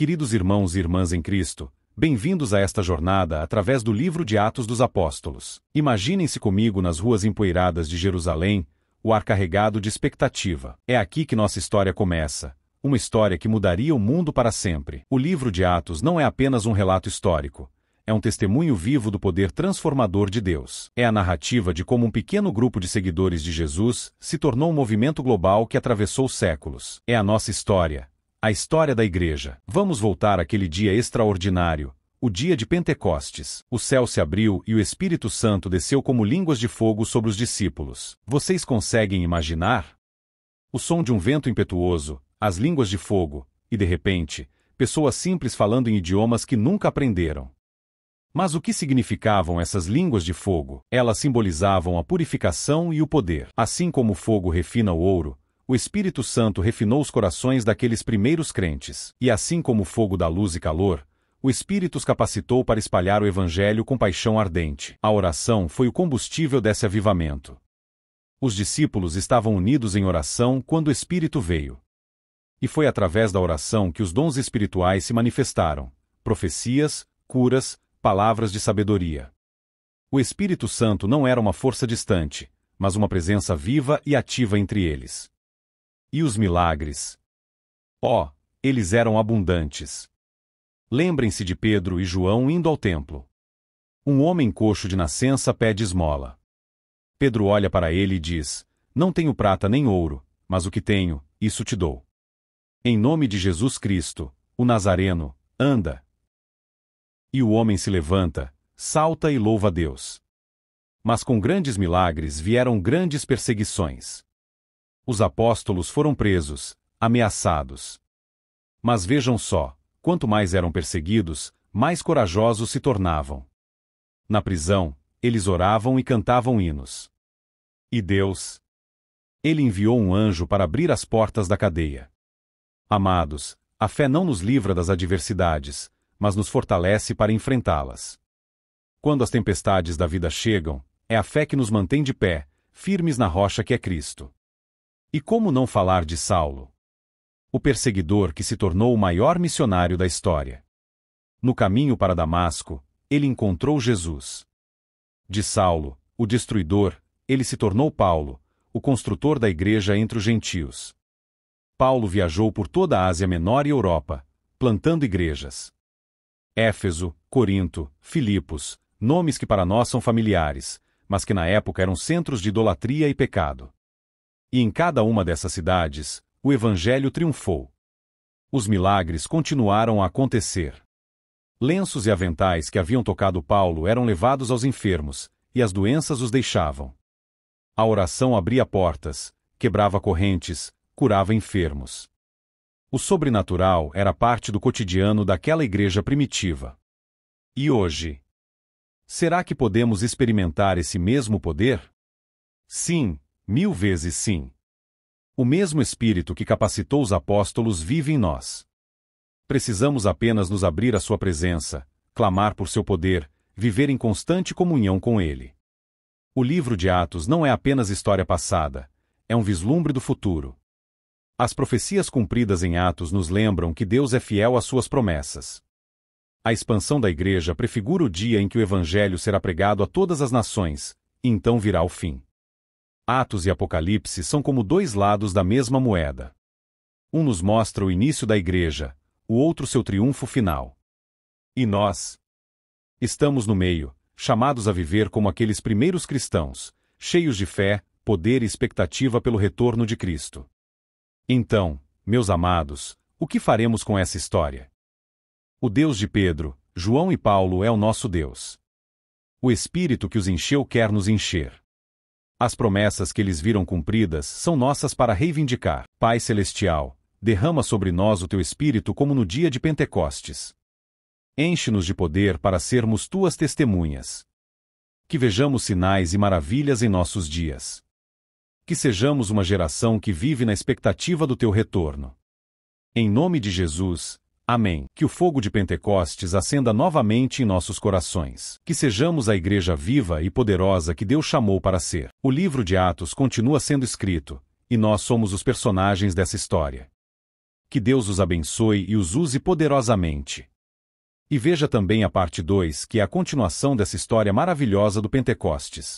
Queridos irmãos e irmãs em Cristo, bem-vindos a esta jornada através do livro de Atos dos Apóstolos. Imaginem-se comigo nas ruas empoeiradas de Jerusalém, o ar carregado de expectativa. É aqui que nossa história começa, uma história que mudaria o mundo para sempre. O livro de Atos não é apenas um relato histórico, é um testemunho vivo do poder transformador de Deus. É a narrativa de como um pequeno grupo de seguidores de Jesus se tornou um movimento global que atravessou séculos. É a nossa história, a história da Igreja. Vamos voltar àquele dia extraordinário, o dia de Pentecostes. O céu se abriu e o Espírito Santo desceu como línguas de fogo sobre os discípulos. Vocês conseguem imaginar? O som de um vento impetuoso, as línguas de fogo, e de repente, pessoas simples falando em idiomas que nunca aprenderam. Mas o que significavam essas línguas de fogo? Elas simbolizavam a purificação e o poder. Assim como o fogo refina o ouro, o Espírito Santo refinou os corações daqueles primeiros crentes. E assim como o fogo dá luz e calor, o Espírito os capacitou para espalhar o Evangelho com paixão ardente. A oração foi o combustível desse avivamento. Os discípulos estavam unidos em oração quando o Espírito veio. E foi através da oração que os dons espirituais se manifestaram: profecias, curas, palavras de sabedoria. O Espírito Santo não era uma força distante, mas uma presença viva e ativa entre eles. E os milagres? Oh, eles eram abundantes. Lembrem-se de Pedro e João indo ao templo. Um homem coxo de nascença pede esmola. Pedro olha para ele e diz: "Não tenho prata nem ouro, mas o que tenho, isso te dou. Em nome de Jesus Cristo, o Nazareno, anda." E o homem se levanta, salta e louva a Deus. Mas com grandes milagres vieram grandes perseguições. Os apóstolos foram presos, ameaçados. Mas vejam só, quanto mais eram perseguidos, mais corajosos se tornavam. Na prisão, eles oravam e cantavam hinos. E Deus? Ele enviou um anjo para abrir as portas da cadeia. Amados, a fé não nos livra das adversidades, mas nos fortalece para enfrentá-las. Quando as tempestades da vida chegam, é a fé que nos mantém de pé, firmes na rocha que é Cristo. E como não falar de Saulo? O perseguidor que se tornou o maior missionário da história. No caminho para Damasco, ele encontrou Jesus. De Saulo, o destruidor, ele se tornou Paulo, o construtor da igreja entre os gentios. Paulo viajou por toda a Ásia Menor e Europa, plantando igrejas. Éfeso, Corinto, Filipos, nomes que para nós são familiares, mas que na época eram centros de idolatria e pecado. E em cada uma dessas cidades, o Evangelho triunfou. Os milagres continuaram a acontecer. Lenços e aventais que haviam tocado Paulo eram levados aos enfermos, e as doenças os deixavam. A oração abria portas, quebrava correntes, curava enfermos. O sobrenatural era parte do cotidiano daquela igreja primitiva. E hoje? Será que podemos experimentar esse mesmo poder? Sim, 1000 vezes sim. O mesmo Espírito que capacitou os apóstolos vive em nós. Precisamos apenas nos abrir à sua presença, clamar por seu poder, viver em constante comunhão com Ele. O livro de Atos não é apenas história passada, é um vislumbre do futuro. As profecias cumpridas em Atos nos lembram que Deus é fiel às suas promessas. A expansão da igreja prefigura o dia em que o Evangelho será pregado a todas as nações, e então virá o fim. Atos e Apocalipse são como dois lados da mesma moeda. Um nos mostra o início da igreja, o outro seu triunfo final. E nós? Estamos no meio, chamados a viver como aqueles primeiros cristãos, cheios de fé, poder e expectativa pelo retorno de Cristo. Então, meus amados, o que faremos com essa história? O Deus de Pedro, João e Paulo é o nosso Deus. O Espírito que os encheu quer nos encher. As promessas que eles viram cumpridas são nossas para reivindicar. Pai Celestial, derrama sobre nós o Teu Espírito como no dia de Pentecostes. Enche-nos de poder para sermos Tuas testemunhas. Que vejamos sinais e maravilhas em nossos dias. Que sejamos uma geração que vive na expectativa do Teu retorno. Em nome de Jesus, amém. Que o fogo de Pentecostes acenda novamente em nossos corações. Que sejamos a igreja viva e poderosa que Deus chamou para ser. O livro de Atos continua sendo escrito, e nós somos os personagens dessa história. Que Deus os abençoe e os use poderosamente. E veja também a parte 2, que é a continuação dessa história maravilhosa do Pentecostes.